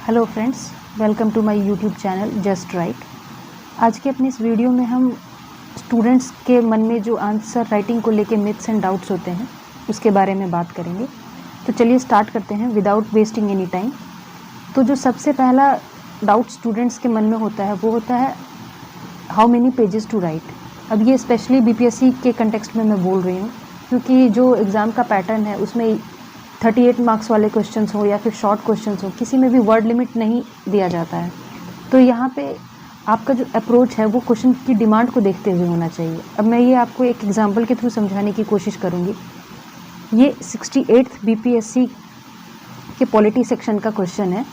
Hello friends, welcome to my YouTube channel just write. आज के अपने इस वीडियो में हम स्टूडेंट्स के मन में जो आंसर राइटिंग को लेके मिथ्स एंड डाउट्स होते हैं उसके बारे में बात करेंगे। तो चलिए स्टार्ट करते हैं विदाउट वेस्टिंग एनी टाइम। तो जो सबसे पहला डाउट स्टूडेंट्स के मन में होता है वो होता है how many pages to write. अब ये स्पेशली बीपीएससी के कंटेक्स्ट में मैं बोल रही हूँ, क्योंकि जो एग्ज़ाम का पैटर्न है उसमें 38 मार्क्स वाले क्वेश्चंस हो या फिर शॉर्ट क्वेश्चंस हो, किसी में भी वर्ड लिमिट नहीं दिया जाता है। तो यहाँ पे आपका जो अप्रोच है वो क्वेश्चन की डिमांड को देखते हुए होना चाहिए। अब मैं ये आपको एक एग्जांपल के थ्रू समझाने की कोशिश करूँगी। ये 68th बीपीएससी के पॉलिटी सेक्शन का क्वेश्चन है।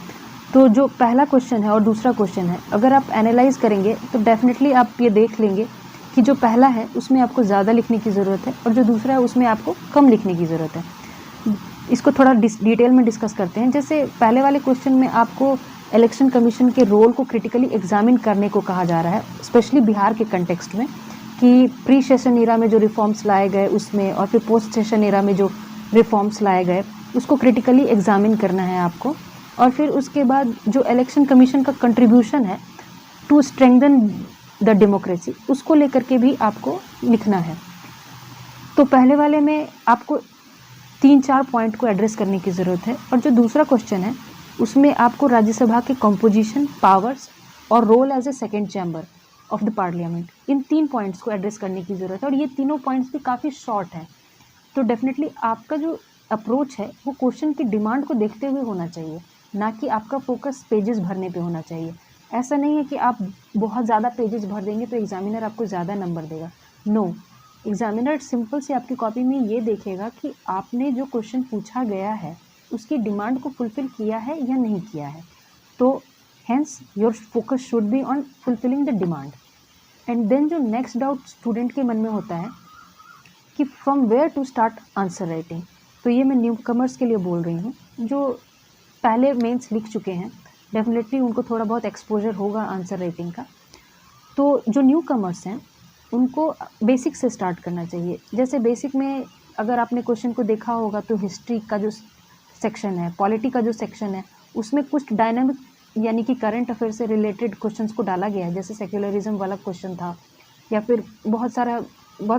तो जो पहला क्वेश्चन है और दूसरा क्वेश्चन है, अगर आप एनालाइज करेंगे तो डेफिनेटली आप ये देख लेंगे कि जो पहला है उसमें आपको ज़्यादा लिखने की ज़रूरत है और जो दूसरा है उसमें आपको कम लिखने की ज़रूरत है। इसको थोड़ा डिटेल में डिस्कस करते हैं। जैसे पहले वाले क्वेश्चन में आपको इलेक्शन कमीशन के रोल को क्रिटिकली एग्जामिन करने को कहा जा रहा है, स्पेशली बिहार के कंटेक्स्ट में, कि प्री सेशन एरा में जो रिफॉर्म्स लाए गए उसमें और फिर पोस्ट सेशन एरा में जो रिफॉर्म्स लाए गए उसको क्रिटिकली एग्जामिन करना है आपको। और फिर उसके बाद जो इलेक्शन कमीशन का कंट्रीब्यूशन है टू स्ट्रेंथन द डेमोक्रेसी, उसको लेकर के भी आपको लिखना है। तो पहले वाले में आपको 3-4 पॉइंट को एड्रेस करने की ज़रूरत है और जो दूसरा क्वेश्चन है उसमें आपको राज्यसभा के कंपोजिशन, पावर्स और role as a second chamber of the parliament, in 3 points को एड्रेस करने की ज़रूरत है। और ये तीनों पॉइंट्स भी काफ़ी शॉर्ट हैं। तो डेफिनेटली आपका जो अप्रोच है वो क्वेश्चन की डिमांड को देखते हुए होना चाहिए, ना कि आपका फोकस पेजेस भरने पे होना चाहिए। ऐसा नहीं है कि आप बहुत ज़्यादा पेजेस भर देंगे तो एग्जामिनर आपको ज़्यादा नंबर देगा। नो, एग्जामिनर सिंपल से आपकी कॉपी में ये देखेगा कि आपने जो क्वेश्चन पूछा गया है उसकी डिमांड को फुलफिल किया है या नहीं किया है। तो hence your focus should be on fulfilling the demand. And then जो नेक्स्ट डाउट स्टूडेंट के मन में होता है कि from where to start answer writing. तो ये मैं न्यू कमर्स के लिए बोल रही हूँ, जो पहले मेंस लिख चुके हैं, डेफिनेटली उनको थोड़ा बहुत एक्सपोजर होगा आंसर राइटिंग का। तो जो न्यू कमर्स हैं उनको बेसिक से स्टार्ट करना चाहिए। जैसे बेसिक में अगर आपने क्वेश्चन को देखा होगा तो हिस्ट्री का जो सेक्शन है, पॉलिटी का जो सेक्शन है, उसमें कुछ डायनामिक यानी कि करंट अफेयर से रिलेटेड क्वेश्चंस को डाला गया है। जैसे सेक्युलरिज्म वाला क्वेश्चन था या फिर बहुत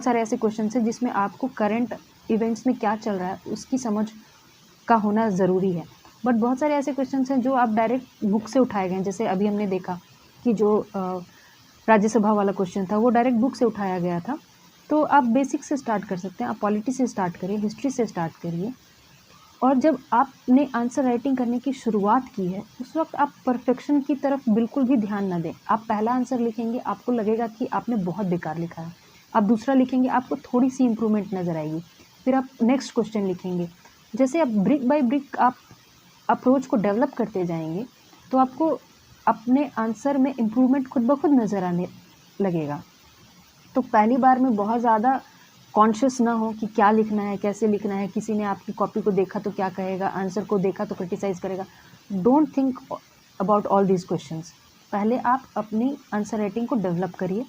सारे ऐसे क्वेश्चन हैं जिसमें आपको करंट इवेंट्स में क्या चल रहा है उसकी समझ का होना ज़रूरी है। बट बहुत सारे ऐसे क्वेश्चन हैं जो आप डायरेक्ट बुक से उठाए गए हैं। जैसे अभी हमने देखा कि जो राज्यसभा वाला क्वेश्चन था वो डायरेक्ट बुक से उठाया गया था। तो आप बेसिक से स्टार्ट कर सकते हैं, आप पॉलिटी से स्टार्ट करिए, हिस्ट्री से स्टार्ट करिए। और जब आपने आंसर राइटिंग करने की शुरुआत की है उस वक्त आप परफेक्शन की तरफ बिल्कुल भी ध्यान ना दें। आप पहला आंसर लिखेंगे आपको लगेगा कि आपने बहुत बेकार लिखा है, आप दूसरा लिखेंगे आपको थोड़ी सी इंप्रूवमेंट नज़र आएगी, फिर आप नेक्स्ट क्वेश्चन लिखेंगे। जैसे आप ब्रिक बाय ब्रिक आप अप्रोच को डेवलप करते जाएंगे तो आपको अपने आंसर में इम्प्रूवमेंट खुद ब खुद नज़र आने लगेगा। तो पहली बार में बहुत ज़्यादा कॉन्शियस ना हो कि क्या लिखना है, कैसे लिखना है, किसी ने आपकी कॉपी को देखा तो क्या कहेगा, आंसर को देखा तो क्रिटिसाइज़ करेगा। Don't think about all these questions. पहले आप अपनी आंसर राइटिंग को डेवलप करिए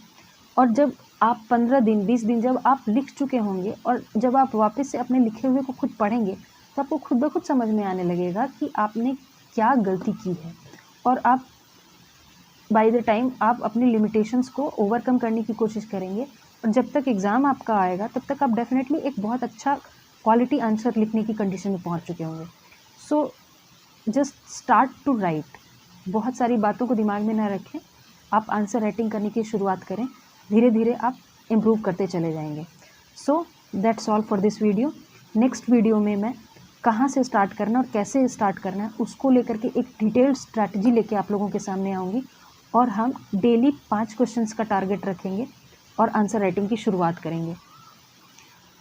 और जब आप 15 दिन 20 दिन जब आप लिख चुके होंगे और जब आप वापस से अपने लिखे हुए को खुद पढ़ेंगे तो आपको खुद ब खुद समझ में आने लगेगा कि आपने क्या गलती की है। और आप बाय द टाइम आप अपनी लिमिटेशंस को ओवरकम करने की कोशिश करेंगे और जब तक एग्ज़ाम आपका आएगा तब तक आप डेफिनेटली एक बहुत अच्छा क्वालिटी आंसर लिखने की कंडीशन में पहुंच चुके होंगे। So just start to write. बहुत सारी बातों को दिमाग में ना रखें, आप आंसर राइटिंग करने की शुरुआत करें, धीरे धीरे आप इम्प्रूव करते चले जाएंगे। So that's all for this video. Next video में मैं कहाँ से स्टार्ट करना और कैसे स्टार्ट करना है उसको लेकर के एक डिटेल्ड स्ट्रैटेजी लेके आप लोगों के सामने आऊँगी और हम डेली 5 क्वेश्चंस का टारगेट रखेंगे और आंसर राइटिंग की शुरुआत करेंगे।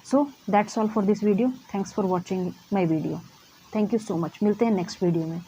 So that's all for this video. Thanks for watching my video. Thank you so much. मिलते हैं नेक्स्ट वीडियो में।